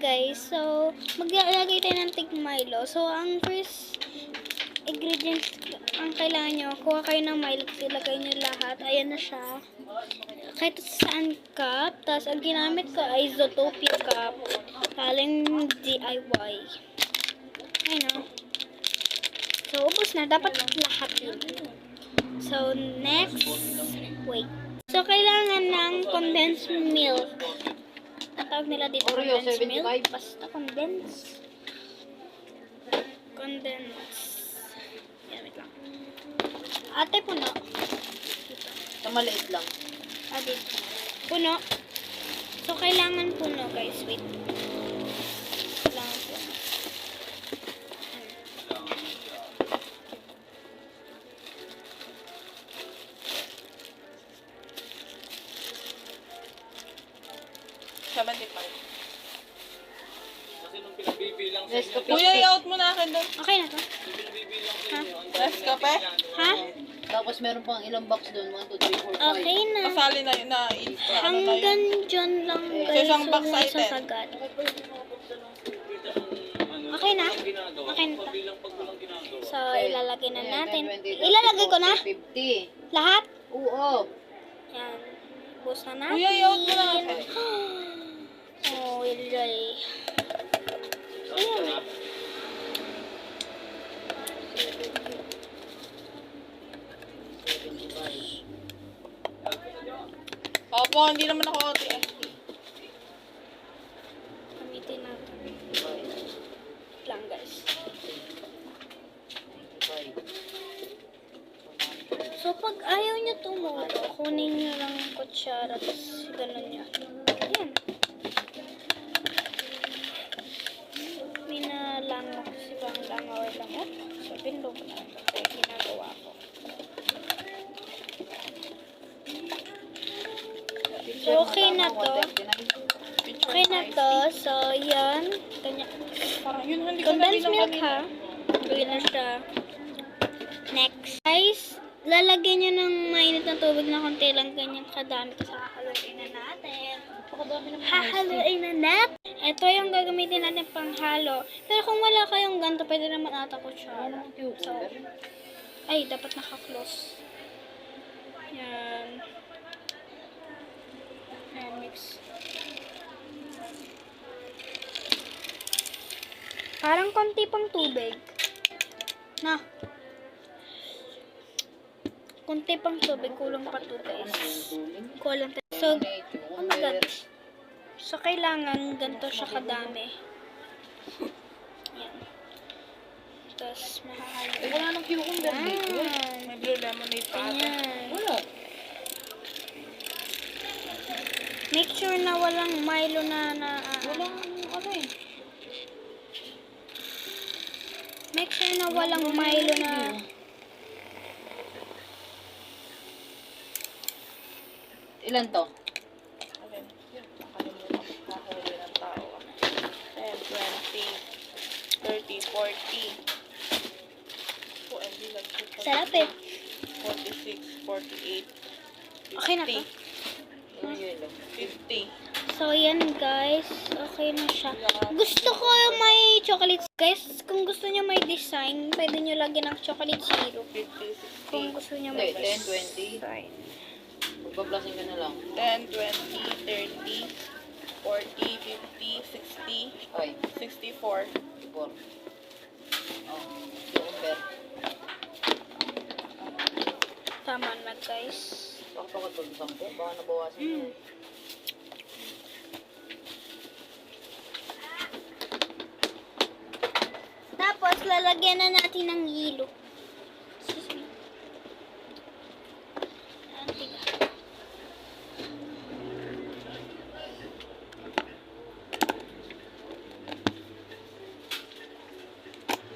guys. So, maglalagay tayo ng tig Milo. So, ang first ingredients ang kailangan nyo, kuha kayo ng Milo, ilagay nyo lahat. Ayan na siya. Kahit saan cup. Tapos, ang ginamit ko ay Zootopia cup. Galing DIY. Ayun o. So, ubos na. Dapat lahat yun. So, next. Wait. So, kailangan ng condensed milk. Tawag nila dito condensed milk. Basta condensed. Yan, wait lang. Ate, puno. Sa maliit lang. Dito. Puno. So, kailangan puno, guys. Wait. Kailangan puno. Kuya, i-out mo na akin doon. Okay na to? Ha? Nescafe? Ha? Tapos meron pang ilang box doon. 1, 2, 3, 4, 5. Okay na. Kasali na yun na. Hanggang dyan lang, So, guys. isang box So, item. sagad. Okay na? Okay na to? So, ilalagay na natin. Ilalagay ko na? 50. Lahat? Oo. Yan. Bus na natin. Kuya, i-out mo na akin. Oh, ilay. Ayan. Opo, hindi naman ako OT eh. Gamitin natin. Lang, guys. So, pag ayaw nyo tumulo, kunin nyo lang yung kutsara, tapos ganun nyo. Ayan. Pinalang mo kasi bang langaw lang mo. So, pinlo ko na. Kaya ginagawa ko. So, okay na to. Okay na to. So, yan. Ganyan. Parang yun, hindi ko Condensed nabilang milk, kanina. ha? Gawin na siya. Next. Guys, lalagyan nyo ng mainit na tubig na konti lang ganyan kadami kasi hahaluin na natin. Hahaluin na natin. Ito yung gagamitin natin panghalo. Pero kung wala kayong ganito, pwede naman ata kutsara. So, ay, dapat naka-close. Yan. Ayan, mix. Parang konti pang tubig. Na. Konti pang tubig. Kulang pa to, guys. Kulang pa. So, oh my God. So, kailangan ganito siya kadami. Yan. Tapos, mahahalo. Wala nang cucumber dito. May blue lemonade pa ata. Ayan. Wala. Make sure na walang Milo na Walang ano eh. Make sure na walang Milo na Ilan to? Alin? Yun, nakalimutan ko. Nakahuli ng tao. 10, 20, 30, 40. Oh, hindi lang. sarap eh. 46, 48, 50. Okay na to. Yung yelo. 50. So, yan guys. Okay na siya. Gusto ko may chocolate. Guys, kung gusto niyo may design, pwede niyo lagyan ng chocolate syrup. 50, Kung 60. gusto niyo may Hindi, 10, 20. design. Magpa-plasing ka na lang. 10, 20, 30, 40, 50, 60, Ay, 64. 4. Oh, cucumber. Tama na guys. Bakit ako ito? 10? Baka nabawasan mo. Tapos, lalagyan na natin ng hilo.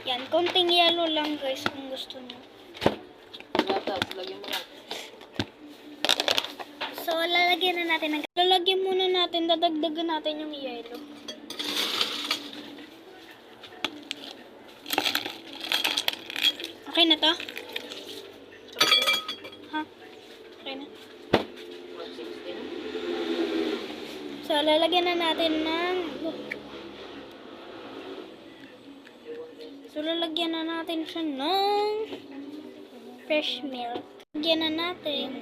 Yan, konting yellow lang guys kung gusto niyo. Tapos, lagyan mo lang. So, lalagyan na natin ng... Lalagyan muna natin, dadagdagan natin yung yellow. Okay na to? Ha? Okay na. So, lalagyan na natin ng So, lalagyan na natin siya ng fresh milk. Lagyan na natin.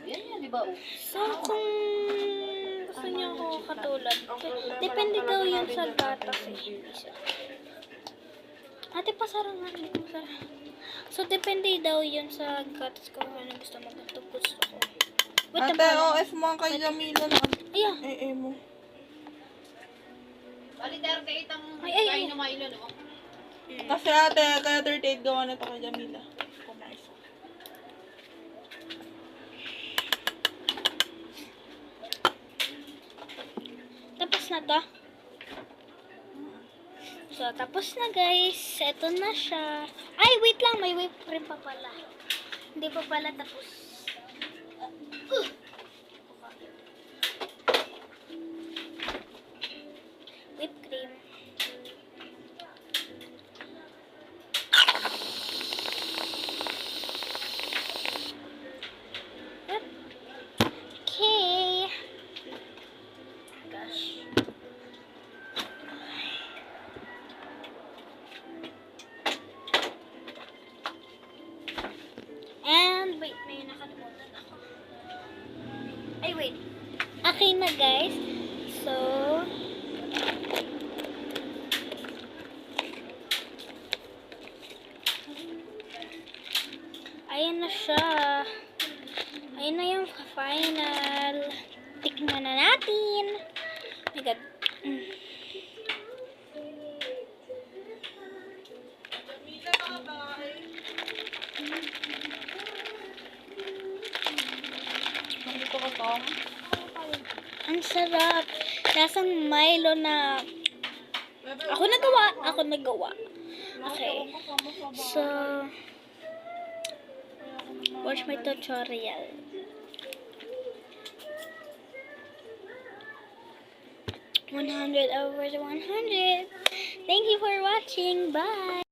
Yan yan, di ba? Oh. So, kung gusto niyo ako katulad, depende daw yun sa gatas eh. Ate, pasara nga. Hindi ko masara. So, depende daw yun sa gatas ko. Ano gusto mo. Ito gusto ko. Wait, Ate, OF mo ang kay Jamila na. Ayan. mo. Bali, 38 ang Ay, ay, ay. kain ng Milo, no? Kasi ate, kaya 38 gawa na to kay Jamila. Kumain. Tapos na to. So, tapos na guys. Ito na siya. Ay, wait lang. May whipped cream pa pala. Hindi pa pala tapos. Whipped cream. Okay. Gosh. And, wait, may nakalimutan ako. Ay, wait. Okay na, guys. So, ayan na siya. Ayan na yung final. Tikman na natin. Oh my God. Jamila, nakabay. Nandito ka, Tom. Ang sarap. Lasang Milo na ako nagawa. Okay. So, watch my tutorial. 100 over 100. Thank you for watching. Bye.